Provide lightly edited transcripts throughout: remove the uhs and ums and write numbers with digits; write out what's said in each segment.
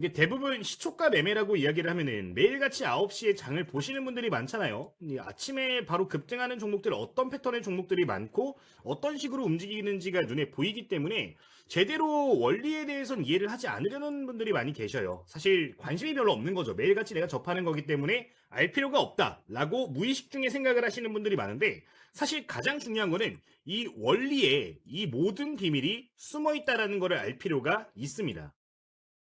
이게 대부분 시초가 매매라고 이야기를 하면은 매일같이 9시에 장을 보시는 분들이 많잖아요. 이 아침에 바로 급등하는 종목들 어떤 패턴의 종목들이 많고 어떤 식으로 움직이는지가 눈에 보이기 때문에 제대로 원리에 대해서는 이해를 하지 않으려는 분들이 많이 계셔요. 사실 관심이 별로 없는 거죠. 매일같이 내가 접하는 거기 때문에 알 필요가 없다라고 무의식 중에 생각을 하시는 분들이 많은데 사실 가장 중요한 거는 이 원리에 이 모든 비밀이 숨어 있다라는 것을 알 필요가 있습니다.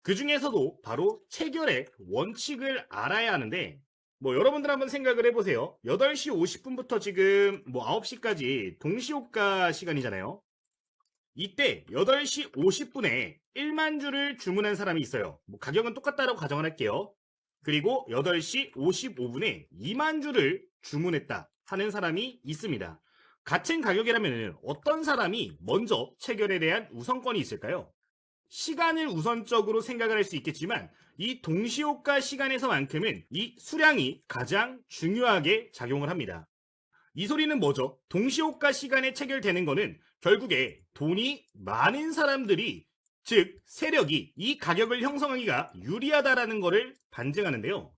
그 중에서도 바로 체결의 원칙을 알아야 하는데, 여러분들 한번 생각을 해보세요. 8시 50분부터 지금 9시까지 동시호가 시간이잖아요. 이때 8시 50분에 1만 주를 주문한 사람이 있어요. 가격은 똑같다라고 가정을 할게요. 그리고 8시 55분에 2만 주를 주문했다 하는 사람이 있습니다. 같은 가격이라면 어떤 사람이 먼저 체결에 대한 우선권이 있을까요? 시간을 우선적으로 생각을 할 수 있겠지만 이 동시호가 시간에서만큼은 이 수량이 가장 중요하게 작용을 합니다. 이 소리는 뭐죠? 동시호가 시간에 체결되는 거는 결국에 돈이 많은 사람들이, 즉 세력이 이 가격을 형성하기가 유리하다라는 것을 반증하는데요.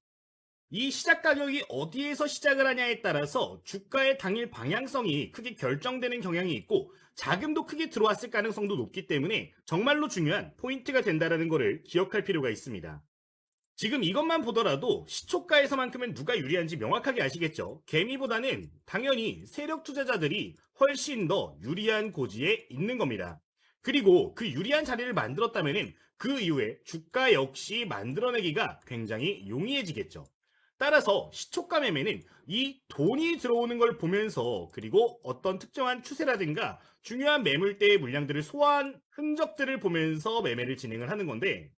이 시작 가격이 어디에서 시작을 하냐에 따라서 주가의 당일 방향성이 크게 결정되는 경향이 있고 자금도 크게 들어왔을 가능성도 높기 때문에 정말로 중요한 포인트가 된다는 것을 기억할 필요가 있습니다. 지금 이것만 보더라도 시초가에서만큼은 누가 유리한지 명확하게 아시겠죠? 개미보다는 당연히 세력 투자자들이 훨씬 더 유리한 고지에 있는 겁니다. 그리고 그 유리한 자리를 만들었다면 그 이후에 주가 역시 만들어내기가 굉장히 용이해지겠죠. 따라서 시초가 매매는 이 돈이 들어오는 걸 보면서 그리고 어떤 특정한 추세라든가 중요한 매물대의 물량들을 소화한 흔적들을 보면서 매매를 진행을 하는 건데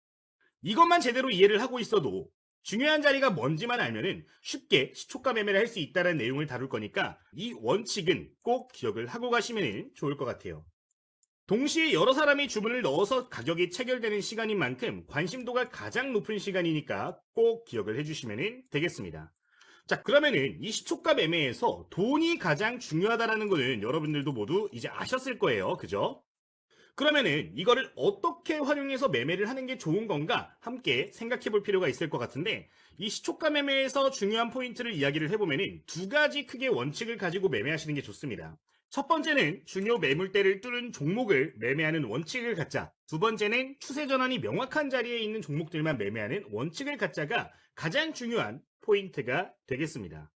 이것만 제대로 이해를 하고 있어도 중요한 자리가 뭔지만 알면은 쉽게 시초가 매매를 할 수 있다는 내용을 다룰 거니까 이 원칙은 꼭 기억을 하고 가시면 좋을 것 같아요. 동시에 여러 사람이 주문을 넣어서 가격이 체결되는 시간인 만큼 관심도가 가장 높은 시간이니까 꼭 기억을 해주시면 되겠습니다. 자, 그러면은 이 시초가 매매에서 돈이 가장 중요하다는 거는 여러분들도 모두 이제 아셨을 거예요. 그죠? 그러면은 이거를 어떻게 활용해서 매매를 하는 게 좋은 건가 함께 생각해 볼 필요가 있을 것 같은데 이 시초가 매매에서 중요한 포인트를 이야기를 해보면은 두 가지 크게 원칙을 가지고 매매하시는 게 좋습니다. 첫 번째는 중요 매물대를 뚫은 종목을 매매하는 원칙을 갖자. 두 번째는 추세 전환이 명확한 자리에 있는 종목들만 매매하는 원칙을 갖자가 가장 중요한 포인트가 되겠습니다.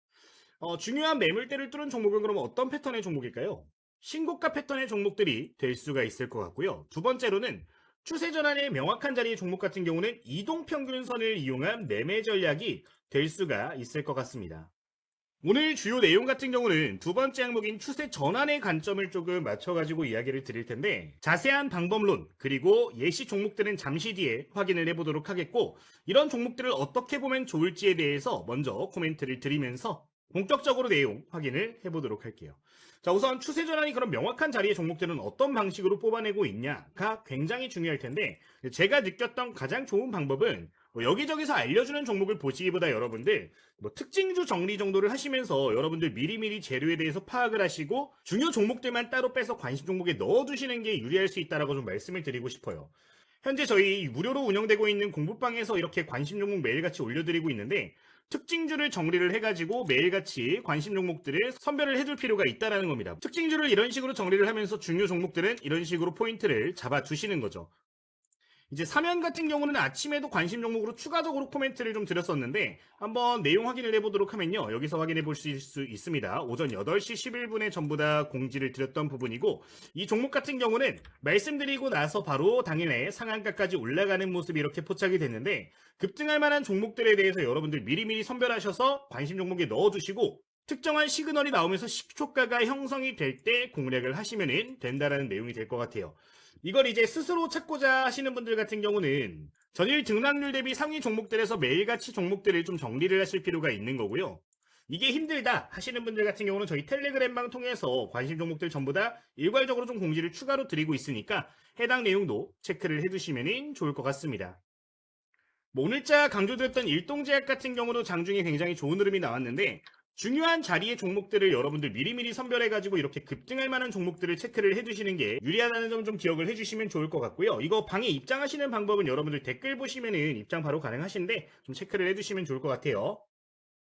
중요한 매물대를 뚫은 종목은 그럼 어떤 패턴의 종목일까요? 신고가 패턴의 종목들이 될 수가 있을 것 같고요. 두 번째로는 추세 전환의 명확한 자리의 종목 같은 경우는 이동평균선을 이용한 매매 전략이 될 수가 있을 것 같습니다. 오늘 주요 내용 같은 경우는 두 번째 항목인 추세 전환의 관점을 조금 맞춰가지고 이야기를 드릴 텐데 자세한 방법론 그리고 예시 종목들은 잠시 뒤에 확인을 해보도록 하겠고 이런 종목들을 어떻게 보면 좋을지에 대해서 먼저 코멘트를 드리면서 본격적으로 내용 확인을 해보도록 할게요. 자, 우선 추세 전환이 그런 명확한 자리의 종목들은 어떤 방식으로 뽑아내고 있냐가 굉장히 중요할 텐데 제가 느꼈던 가장 좋은 방법은 여기저기서 알려주는 종목을 보시기보다 여러분들 특징주 정리 정도를 하시면서 여러분들 미리미리 재료에 대해서 파악을 하시고 중요 종목들만 따로 빼서 관심 종목에 넣어두시는 게 유리할 수 있다라고 좀 말씀을 드리고 싶어요. 현재 저희 무료로 운영되고 있는 공부방에서 이렇게 관심 종목 매일같이 올려드리고 있는데 특징주를 정리를 해가지고 매일같이 관심 종목들을 선별을 해둘 필요가 있다는 겁니다. 특징주를 이런 식으로 정리를 하면서 중요 종목들은 이런 식으로 포인트를 잡아두시는 거죠. 이제 사면 같은 경우는 아침에도 관심 종목으로 추가적으로 코멘트를 좀 드렸었는데 한번 내용 확인을 해보도록 하면요. 여기서 확인해 보실 수 있습니다. 오전 8시 11분에 전부 다 공지를 드렸던 부분이고 이 종목 같은 경우는 말씀드리고 나서 바로 당일에 상한가까지 올라가는 모습이 이렇게 포착이 됐는데 급등할 만한 종목들에 대해서 여러분들 미리미리 선별하셔서 관심 종목에 넣어두시고 특정한 시그널이 나오면서 10초가가 형성이 될 때 공략을 하시면 된다라는 내용이 될 것 같아요. 이걸 이제 스스로 찾고자 하시는 분들 같은 경우는 전일 등락률 대비 상위 종목들에서 매일같이 종목들을 좀 정리를 하실 필요가 있는 거고요. 이게 힘들다 하시는 분들 같은 경우는 저희 텔레그램방 통해서 관심 종목들 전부 다 일괄적으로 좀 공지를 추가로 드리고 있으니까 해당 내용도 체크를 해두시면 좋을 것 같습니다. 오늘자 강조드렸던 일동제약 같은 경우도 장중에 굉장히 좋은 흐름이 나왔는데 중요한 자리의 종목들을 여러분들 미리미리 선별해가지고 이렇게 급등할 만한 종목들을 체크를 해두시는 게 유리하다는 점 좀 기억을 해주시면 좋을 것 같고요. 이거 방에 입장하시는 방법은 여러분들 댓글 보시면은 입장 바로 가능하신데 좀 체크를 해두시면 좋을 것 같아요.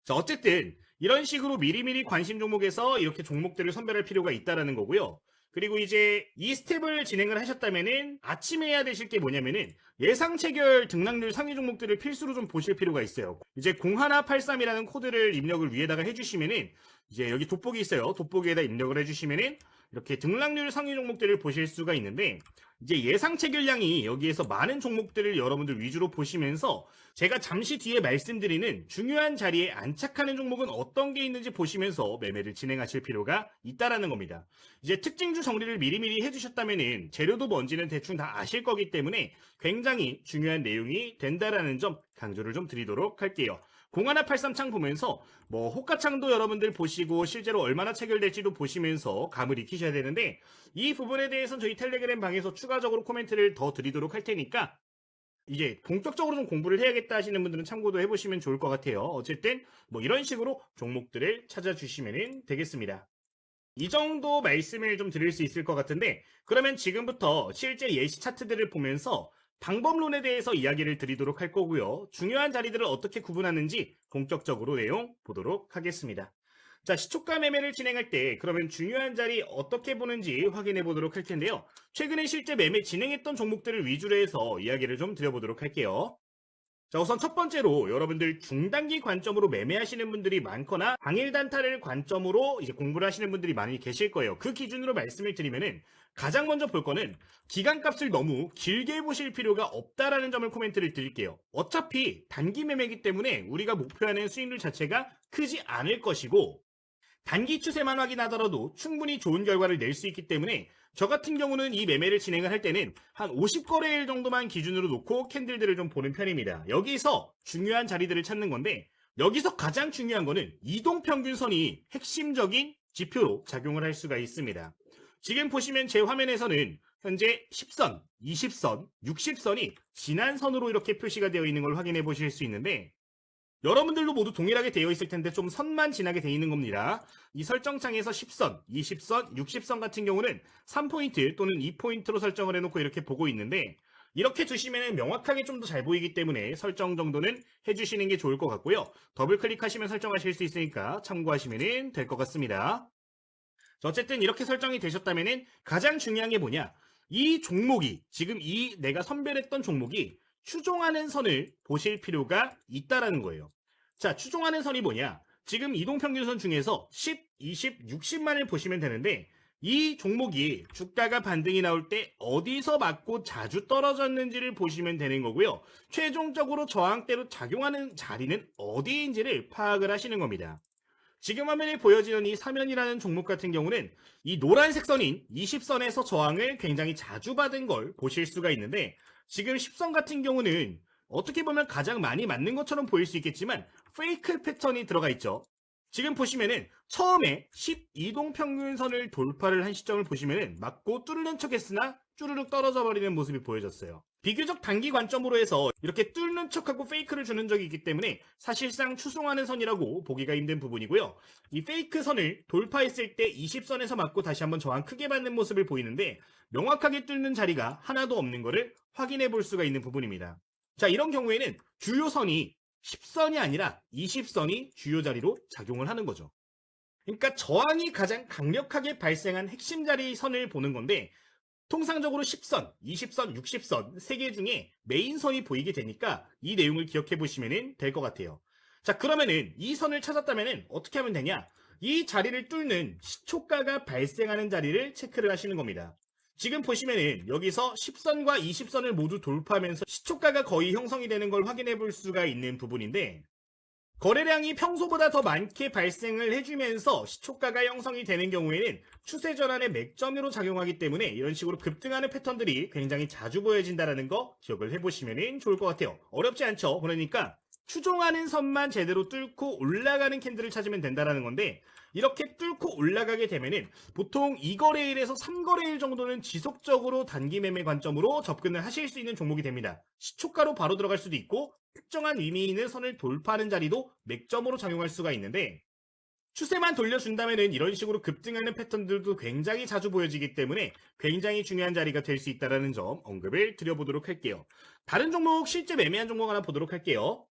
자, 어쨌든 이런 식으로 미리미리 관심 종목에서 이렇게 종목들을 선별할 필요가 있다라는 거고요. 그리고 이제 이 스텝을 진행을 하셨다면은 아침에 해야 되실 게 뭐냐면은 예상 체결 등락률 상위 종목들을 필수로 좀 보실 필요가 있어요. 이제 0183이라는 코드를 입력을 위에다가 해주시면은 이제 여기 돋보기 있어요. 돋보기에다 입력을 해주시면은 이렇게 등락률 상위 종목들을 보실 수가 있는데 이제 예상 체결량이 여기에서 많은 종목들을 여러분들 위주로 보시면서 제가 잠시 뒤에 말씀드리는 중요한 자리에 안착하는 종목은 어떤 게 있는지 보시면서 매매를 진행하실 필요가 있다라는 겁니다. 이제 특징주 정리를 미리미리 해주셨다면은 재료도 뭔지는 대충 다 아실 거기 때문에 굉장히 중요한 내용이 된다라는 점 강조를 좀 드리도록 할게요. 0183 창 보면서 뭐 호가창도 여러분들 보시고 실제로 얼마나 체결될지도 보시면서 감을 익히셔야 되는데 이 부분에 대해서는 저희 텔레그램 방에서 추가적으로 코멘트를 더 드리도록 할 테니까 이제 본격적으로 좀 공부를 해야겠다 하시는 분들은 참고도 해보시면 좋을 것 같아요. 어쨌든 뭐 이런 식으로 종목들을 찾아주시면 되겠습니다. 이 정도 말씀을 좀 드릴 수 있을 것 같은데 그러면 지금부터 실제 예시 차트들을 보면서 방법론에 대해서 이야기를 드리도록 할 거고요. 중요한 자리들을 어떻게 구분하는지 본격적으로 내용 보도록 하겠습니다. 자, 시초가 매매를 진행할 때 그러면 중요한 자리 어떻게 보는지 확인해 보도록 할 텐데요. 최근에 실제 매매 진행했던 종목들을 위주로 해서 이야기를 좀 드려보도록 할게요. 자, 우선 첫 번째로 여러분들 중단기 관점으로 매매하시는 분들이 많거나 당일 단타를 관점으로 이제 공부를 하시는 분들이 많이 계실 거예요. 그 기준으로 말씀을 드리면은 가장 먼저 볼 거는 기간값을 너무 길게 보실 필요가 없다라는 점을 코멘트를 드릴게요. 어차피 단기 매매이기 때문에 우리가 목표하는 수익률 자체가 크지 않을 것이고 단기 추세만 확인하더라도 충분히 좋은 결과를 낼 수 있기 때문에 저 같은 경우는 이 매매를 진행을 할 때는 한 50거래일 정도만 기준으로 놓고 캔들들을 좀 보는 편입니다. 여기서 중요한 자리들을 찾는 건데 여기서 가장 중요한 거는 이동평균선이 핵심적인 지표로 작용을 할 수가 있습니다. 지금 보시면 제 화면에서는 현재 10선, 20선, 60선이 지난 선으로 이렇게 표시가 되어 있는 걸 확인해 보실 수 있는데 여러분들도 모두 동일하게 되어 있을 텐데 좀 선만 지나게 되어 있는 겁니다. 이 설정창에서 10선, 20선, 60선 같은 경우는 3포인트 또는 2포인트로 설정을 해놓고 이렇게 보고 있는데 이렇게 두시면 명확하게 좀 더 잘 보이기 때문에 설정 정도는 해주시는 게 좋을 것 같고요. 더블 클릭하시면 설정하실 수 있으니까 참고하시면 될 것 같습니다. 어쨌든 이렇게 설정이 되셨다면 가장 중요한 게 뭐냐? 이 종목이 지금 이 내가 선별했던 종목이 추종하는 선을 보실 필요가 있다라는 거예요. 자, 추종하는 선이 뭐냐? 지금 이동평균선 중에서 10, 20, 60만을 보시면 되는데 이 종목이 주가가 반등이 나올 때 어디서 맞고 자주 떨어졌는지를 보시면 되는 거고요. 최종적으로 저항대로 작용하는 자리는 어디인지를 파악을 하시는 겁니다. 지금 화면에 보여지는 이 사면이라는 종목 같은 경우는 이 노란색 선인 20선에서 저항을 굉장히 자주 받은 걸 보실 수가 있는데 지금 10선 같은 경우는 어떻게 보면 가장 많이 맞는 것처럼 보일 수 있겠지만 페이크 패턴이 들어가 있죠. 지금 보시면은 처음에 12동평균선을 돌파를 한 시점을 보시면은 맞고 뚫는 척 했으나 쭈르륵 떨어져 버리는 모습이 보여졌어요. 비교적 단기 관점으로 해서 이렇게 뚫는 척하고 페이크를 주는 적이 있기 때문에 사실상 추종하는 선이라고 보기가 힘든 부분이고요. 이 페이크 선을 돌파했을 때 20선에서 맞고 다시 한번 저항 크게 받는 모습을 보이는데 명확하게 뚫는 자리가 하나도 없는 것을 확인해 볼 수가 있는 부분입니다. 자, 이런 경우에는 주요 선이 10선이 아니라 20선이 주요 자리로 작용을 하는 거죠. 그러니까 저항이 가장 강력하게 발생한 핵심 자리 선을 보는 건데 통상적으로 10선, 20선, 60선 3개 중에 메인선이 보이게 되니까 이 내용을 기억해 보시면 될 것 같아요. 자, 그러면은 이 선을 찾았다면은 어떻게 하면 되냐? 이 자리를 뚫는 시초가가 발생하는 자리를 체크를 하시는 겁니다. 지금 보시면은 여기서 10선과 20선을 모두 돌파하면서 시초가가 거의 형성이 되는 걸 확인해 볼 수가 있는 부분인데 거래량이 평소보다 더 많게 발생을 해주면서 시초가가 형성이 되는 경우에는 추세 전환의 맥점으로 작용하기 때문에 이런 식으로 급등하는 패턴들이 굉장히 자주 보여진다는 거 기억을 해보시면 좋을 것 같아요. 어렵지 않죠? 그러니까 추종하는 선만 제대로 뚫고 올라가는 캔들을 찾으면 된다는 건데 이렇게 뚫고 올라가게 되면은 보통 2거래일에서 3거래일 정도는 지속적으로 단기 매매 관점으로 접근을 하실 수 있는 종목이 됩니다. 시초가로 바로 들어갈 수도 있고 특정한 의미 있는 선을 돌파하는 자리도 맥점으로 작용할 수가 있는데 추세만 돌려준다면은 이런 식으로 급등하는 패턴들도 굉장히 자주 보여지기 때문에 굉장히 중요한 자리가 될 수 있다는 점 언급을 드려보도록 할게요. 다른 종목 실제 매매한 종목 하나 보도록 할게요.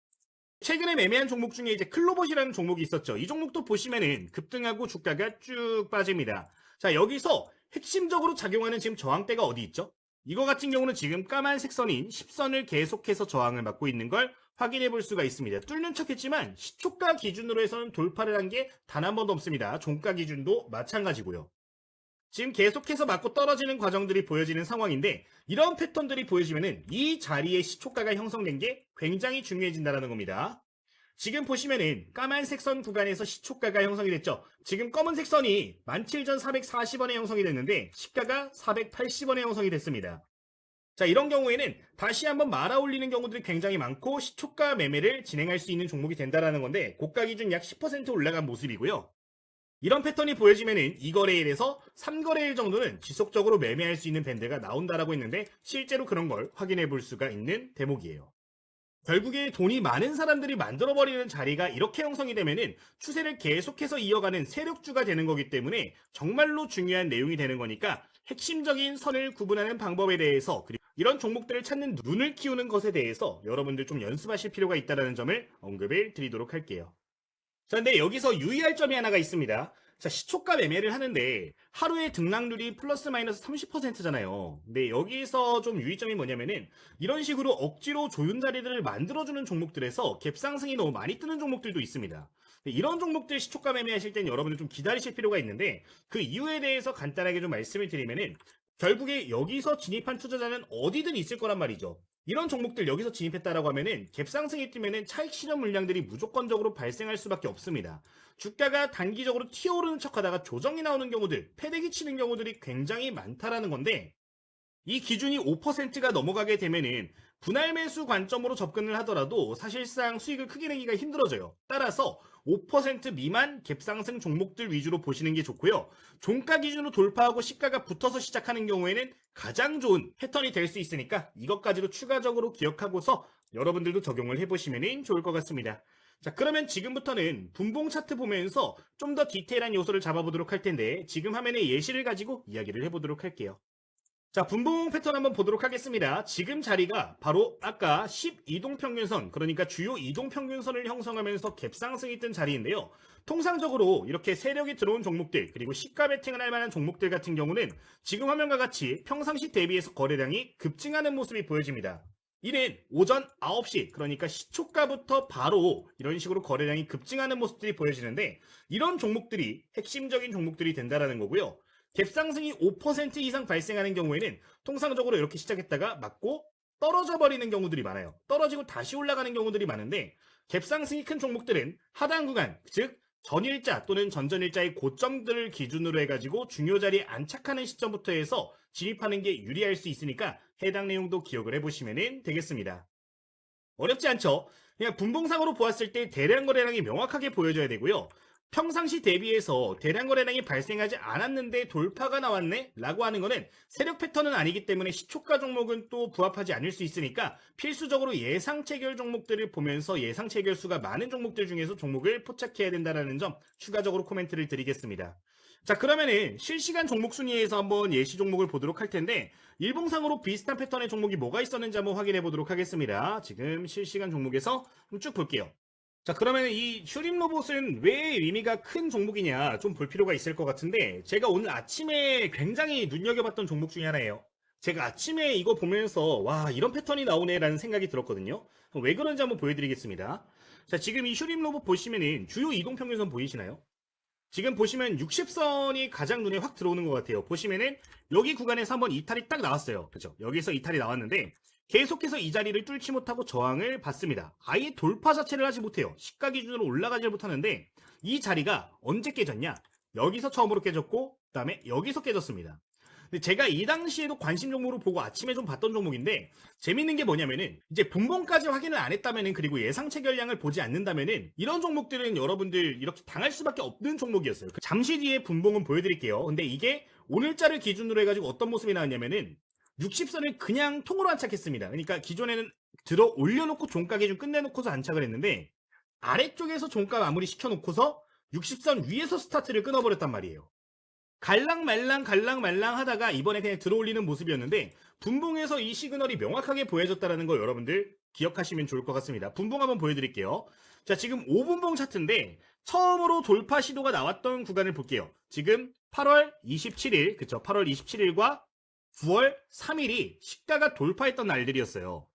최근에 매매한 종목 중에 이제 클로봇이라는 종목이 있었죠. 이 종목도 보시면은 급등하고 주가가 쭉 빠집니다. 자, 여기서 핵심적으로 작용하는 지금 저항대가 어디 있죠? 이거 같은 경우는 지금 까만색 선인 10선을 계속해서 저항을 받고 있는 걸 확인해 볼 수가 있습니다. 뚫는 척 했지만 시초가 기준으로 해서는 돌파를 한 게 단 한 번도 없습니다. 종가 기준도 마찬가지고요. 지금 계속해서 맞고 떨어지는 과정들이 보여지는 상황인데 이런 패턴들이 보여지면은 이 자리에 시초가가 형성된 게 굉장히 중요해진다는 겁니다. 지금 보시면은 까만색 선 구간에서 시초가가 형성이 됐죠. 지금 검은색 선이 17,440원에 형성이 됐는데 시가가 480원에 형성이 됐습니다. 자, 이런 경우에는 다시 한번 말아 올리는 경우들이 굉장히 많고 시초가 매매를 진행할 수 있는 종목이 된다는 건데 고가 기준 약 10% 올라간 모습이고요. 이런 패턴이 보여지면은 2거래일에서 3거래일 정도는 지속적으로 매매할 수 있는 밴드가 나온다라고 했는데 실제로 그런 걸 확인해 볼 수가 있는 대목이에요. 결국에 돈이 많은 사람들이 만들어버리는 자리가 이렇게 형성이 되면은 추세를 계속해서 이어가는 세력주가 되는 거기 때문에 정말로 중요한 내용이 되는 거니까 핵심적인 선을 구분하는 방법에 대해서 그리고 이런 종목들을 찾는 눈을 키우는 것에 대해서 여러분들 좀 연습하실 필요가 있다는 점을 언급을 드리도록 할게요. 자, 근데 여기서 유의할 점이 하나가 있습니다. 자, 시초가 매매를 하는데 하루에 등락률이 플러스 마이너스 30%잖아요. 근데 여기서 좀 유의점이 뭐냐면은 이런 식으로 억지로 조윤 자리들을 만들어주는 종목들에서 갭상승이 너무 많이 뜨는 종목들도 있습니다. 이런 종목들 시초가 매매하실 땐 여러분들 좀 기다리실 필요가 있는데 그 이유에 대해서 간단하게 좀 말씀을 드리면은 결국에 여기서 진입한 투자자는 어디든 있을 거란 말이죠. 이런 종목들 여기서 진입했다라고 하면은 갭상승이 뜨면은 차익 실현 물량들이 무조건적으로 발생할 수밖에 없습니다. 주가가 단기적으로 튀어오르는 척하다가 조정이 나오는 경우들, 패대기 치는 경우들이 굉장히 많다라는 건데 이 기준이 5%가 넘어가게 되면은 분할 매수 관점으로 접근을 하더라도 사실상 수익을 크게 내기가 힘들어져요. 따라서 5% 미만 갭상승 종목들 위주로 보시는 게 좋고요. 종가 기준으로 돌파하고 시가가 붙어서 시작하는 경우에는 가장 좋은 패턴이 될 수 있으니까 이것까지도 추가적으로 기억하고서 여러분들도 적용을 해보시면 좋을 것 같습니다. 자, 그러면 지금부터는 분봉 차트 보면서 좀 더 디테일한 요소를 잡아보도록 할 텐데 지금 화면에 예시를 가지고 이야기를 해보도록 할게요. 자, 분봉 패턴 한번 보도록 하겠습니다. 지금 자리가 바로 아까 12동평균선, 그러니까 주요 이동평균선을 형성하면서 갭상승이 뜬 자리인데요. 통상적으로 이렇게 세력이 들어온 종목들, 그리고 시가 베팅을 할 만한 종목들 같은 경우는 지금 화면과 같이 평상시 대비해서 거래량이 급증하는 모습이 보여집니다. 이는 오전 9시, 그러니까 시초가부터 바로 이런 식으로 거래량이 급증하는 모습들이 보여지는데 이런 종목들이 핵심적인 종목들이 된다는 거고요. 갭상승이 5% 이상 발생하는 경우에는 통상적으로 이렇게 시작했다가 맞고 떨어져 버리는 경우들이 많아요. 떨어지고 다시 올라가는 경우들이 많은데 갭상승이 큰 종목들은 하단 구간, 즉 전일자 또는 전전일자의 고점들을 기준으로 해가지고 중요 자리에 안착하는 시점부터 해서 진입하는 게 유리할 수 있으니까 해당 내용도 기억을 해보시면 되겠습니다. 어렵지 않죠? 그냥 분봉상으로 보았을 때 대량 거래량이 명확하게 보여져야 되고요. 평상시 대비해서 대량 거래량이 발생하지 않았는데 돌파가 나왔네? 라고 하는 거는 세력 패턴은 아니기 때문에 시초가 종목은 또 부합하지 않을 수 있으니까 필수적으로 예상 체결 종목들을 보면서 예상 체결 수가 많은 종목들 중에서 종목을 포착해야 된다는 점 추가적으로 코멘트를 드리겠습니다. 자, 그러면은 실시간 종목 순위에서 한번 예시 종목을 보도록 할 텐데 일봉상으로 비슷한 패턴의 종목이 뭐가 있었는지 한번 확인해 보도록 하겠습니다. 지금 실시간 종목에서 쭉 볼게요. 자, 그러면 이 슈림 로봇은 왜 의미가 큰 종목이냐 좀 볼 필요가 있을 것 같은데 제가 오늘 아침에 굉장히 눈여겨봤던 종목 중에 하나예요. 제가 아침에 이거 보면서 와, 이런 패턴이 나오네 라는 생각이 들었거든요. 왜 그런지 한번 보여드리겠습니다. 자, 지금 이 슈림 로봇 보시면은 주요 이동평균선 보이시나요? 지금 보시면 60선이 가장 눈에 확 들어오는 것 같아요. 보시면은 여기 구간에서 한번 이탈이 딱 나왔어요. 그죠? 여기서 이탈이 나왔는데 계속해서 이 자리를 뚫지 못하고 저항을 받습니다. 아예 돌파 자체를 하지 못해요. 시가 기준으로 올라가지 못하는데 이 자리가 언제 깨졌냐? 여기서 처음으로 깨졌고 그 다음에 여기서 깨졌습니다. 근데 제가 이 당시에도 관심 종목으로 보고 아침에 좀 봤던 종목인데 재밌는 게 뭐냐면은 이제 분봉까지 확인을 안 했다면은 그리고 예상 체결량을 보지 않는다면은 이런 종목들은 여러분들 이렇게 당할 수밖에 없는 종목이었어요. 잠시 뒤에 분봉은 보여드릴게요. 근데 이게 오늘자를 기준으로 해가지고 어떤 모습이 나왔냐면은 60선을 그냥 통으로 안착했습니다. 그러니까 기존에는 들어 올려놓고 종가 기준 끝내놓고서 안착을 했는데 아래쪽에서 종가 마무리 시켜놓고서 60선 위에서 스타트를 끊어버렸단 말이에요. 갈랑말랑 하다가 이번에 그냥 들어올리는 모습이었는데 분봉에서 이 시그널이 명확하게 보여졌다는 거 여러분들 기억하시면 좋을 것 같습니다. 분봉 한번 보여드릴게요. 자, 지금 5분봉 차트인데 처음으로 돌파 시도가 나왔던 구간을 볼게요. 지금 8월 27일, 그쵸? 8월 27일과 9월 3일이 시가가 돌파했던 날들이었어요.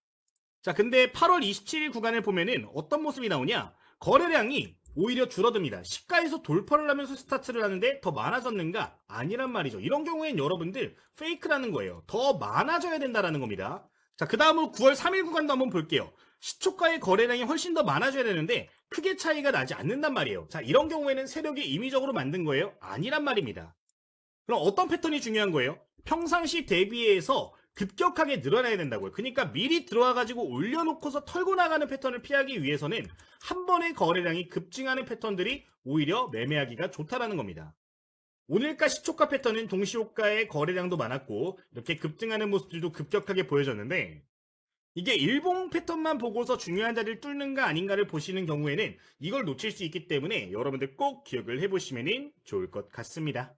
자, 근데 8월 27일 구간을 보면은 어떤 모습이 나오냐? 거래량이 오히려 줄어듭니다. 시가에서 돌파를 하면서 스타트를 하는데 더 많아졌는가? 아니란 말이죠. 이런 경우엔 여러분들 페이크라는 거예요. 더 많아져야 된다라는 겁니다. 자, 그 다음으로 9월 3일 구간도 한번 볼게요. 시초가의 거래량이 훨씬 더 많아져야 되는데 크게 차이가 나지 않는단 말이에요. 자, 이런 경우에는 세력이 임의적으로 만든 거예요? 아니란 말입니다. 그럼 어떤 패턴이 중요한 거예요? 평상시 대비해서 급격하게 늘어나야 된다고요. 그러니까 미리 들어와가지고 올려놓고서 털고 나가는 패턴을 피하기 위해서는 한 번의 거래량이 급증하는 패턴들이 오히려 매매하기가 좋다라는 겁니다. 오늘가 시초가 패턴은 동시호가의 거래량도 많았고 이렇게 급증하는 모습들도 급격하게 보여졌는데 이게 일봉 패턴만 보고서 중요한 자리를 뚫는가 아닌가를 보시는 경우에는 이걸 놓칠 수 있기 때문에 여러분들 꼭 기억을 해보시면 좋을 것 같습니다.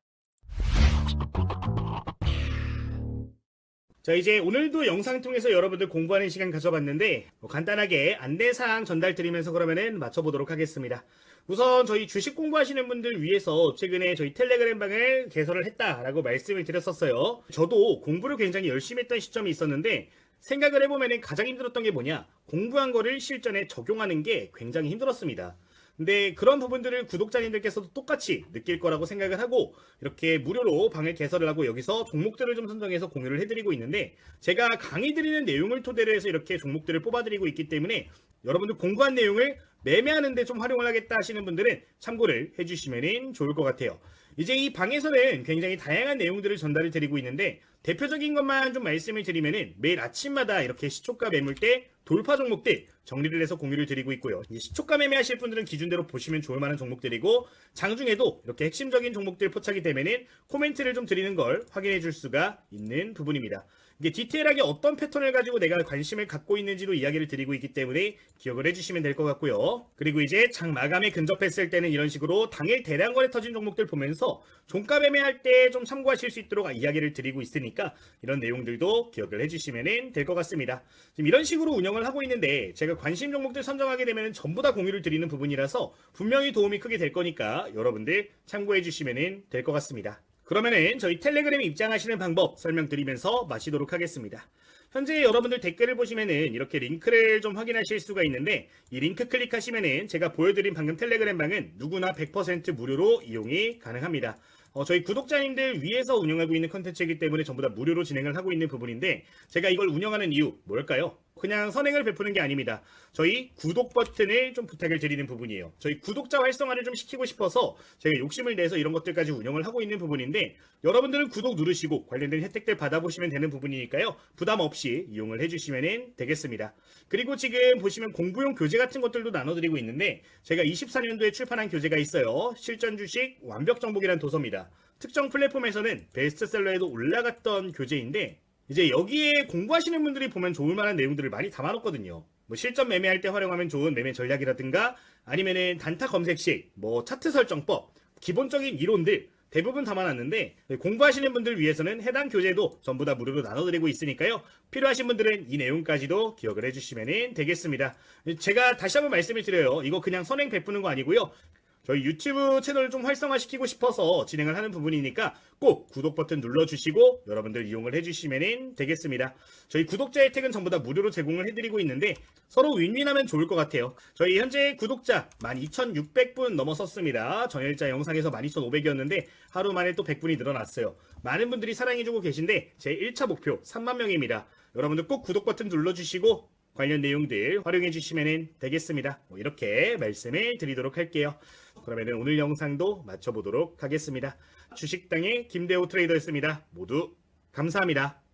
자, 이제 오늘도 영상 통해서 여러분들 공부하는 시간 가져봤는데 간단하게 안내사항 전달 드리면서 그러면은 맞춰보도록 하겠습니다. 우선 저희 주식 공부하시는 분들 위해서 최근에 저희 텔레그램 방을 개설을 했다라고 말씀을 드렸었어요. 저도 공부를 굉장히 열심히 했던 시점이 있었는데 생각을 해보면 가장 힘들었던 게 뭐냐? 공부한 거를 실전에 적용하는 게 굉장히 힘들었습니다. 근데 그런 부분들을 구독자님들께서도 똑같이 느낄 거라고 생각을 하고 이렇게 무료로 방을 개설을 하고 여기서 종목들을 좀 선정해서 공유를 해드리고 있는데 제가 강의 드리는 내용을 토대로 해서 이렇게 종목들을 뽑아드리고 있기 때문에 여러분들 공부한 내용을 매매하는데 좀 활용을 하겠다 하시는 분들은 참고를 해주시면 좋을 것 같아요. 이제 이 방에서는 굉장히 다양한 내용들을 전달을 드리고 있는데 대표적인 것만 좀 말씀을 드리면은 매일 아침마다 이렇게 시초가 매물대 돌파 종목들 정리를 해서 공유를 드리고 있고요. 이 시초가 매매하실 분들은 기준대로 보시면 좋을 만한 종목들이고 장중에도 이렇게 핵심적인 종목들 포착이 되면은 코멘트를 좀 드리는 걸 확인해 줄 수가 있는 부분입니다. 이게 디테일하게 어떤 패턴을 가지고 내가 관심을 갖고 있는지도 이야기를 드리고 있기 때문에 기억을 해주시면 될 것 같고요. 그리고 이제 장 마감에 근접했을 때는 이런 식으로 당일 대량 거래 터진 종목들 보면서 종가 매매할 때 좀 참고하실 수 있도록 이야기를 드리고 있으니까 이런 내용들도 기억을 해주시면 될 것 같습니다. 지금 이런 식으로 운영을 하고 있는데 제가 관심 종목들 선정하게 되면 전부 다 공유를 드리는 부분이라서 분명히 도움이 크게 될 거니까 여러분들 참고해 주시면 될 것 같습니다. 그러면은 저희 텔레그램에 입장하시는 방법 설명드리면서 마치도록 하겠습니다. 현재 여러분들 댓글을 보시면은 이렇게 링크를 좀 확인하실 수가 있는데 이 링크 클릭하시면은 제가 보여드린 방금 텔레그램 방은 누구나 100% 무료로 이용이 가능합니다. 저희 구독자님들 위해서 운영하고 있는 컨텐츠이기 때문에 전부 다 무료로 진행을 하고 있는 부분인데 제가 이걸 운영하는 이유 뭘까요? 그냥 선행을 베푸는 게 아닙니다. 저희 구독 버튼을 좀 부탁을 드리는 부분이에요. 저희 구독자 활성화를 좀 시키고 싶어서 제가 욕심을 내서 이런 것들까지 운영을 하고 있는 부분인데 여러분들은 구독 누르시고 관련된 혜택들 받아보시면 되는 부분이니까요. 부담 없이 이용을 해주시면 되겠습니다. 그리고 지금 보시면 공부용 교재 같은 것들도 나눠드리고 있는데 제가 24년도에 출판한 교재가 있어요. 실전 주식 완벽 정복이라는 도서입니다. 특정 플랫폼에서는 베스트셀러에도 올라갔던 교재인데 이제 여기에 공부하시는 분들이 보면 좋을 만한 내용들을 많이 담아놓거든요. 뭐 실전 매매할 때 활용하면 좋은 매매 전략이라든가 아니면은 단타 검색식, 뭐 차트 설정법, 기본적인 이론들 대부분 담아놨는데 공부하시는 분들 위해서는 해당 교재도 전부 다 무료로 나눠드리고 있으니까요. 필요하신 분들은 이 내용까지도 기억을 해주시면 되겠습니다. 제가 다시 한번 말씀을 드려요. 이거 그냥 선행 베푸는 거 아니고요. 저희 유튜브 채널을 좀 활성화시키고 싶어서 진행을 하는 부분이니까 꼭 구독 버튼 눌러주시고 여러분들 이용을 해주시면 되겠습니다. 저희 구독자 혜택은 전부 다 무료로 제공을 해드리고 있는데 서로 윈윈하면 좋을 것 같아요. 저희 현재 구독자 12,600분 넘어섰습니다. 전일자 영상에서 12,500이었는데 하루 만에 또 100분이 늘어났어요. 많은 분들이 사랑해주고 계신데 제 1차 목표 3만 명입니다. 여러분들 꼭 구독 버튼 눌러주시고 관련 내용들 활용해 주시면 되겠습니다. 이렇게 말씀을 드리도록 할게요. 그러면 오늘 영상도 마쳐보도록 하겠습니다. 주식당의 김대호 트레이더였습니다. 모두 감사합니다.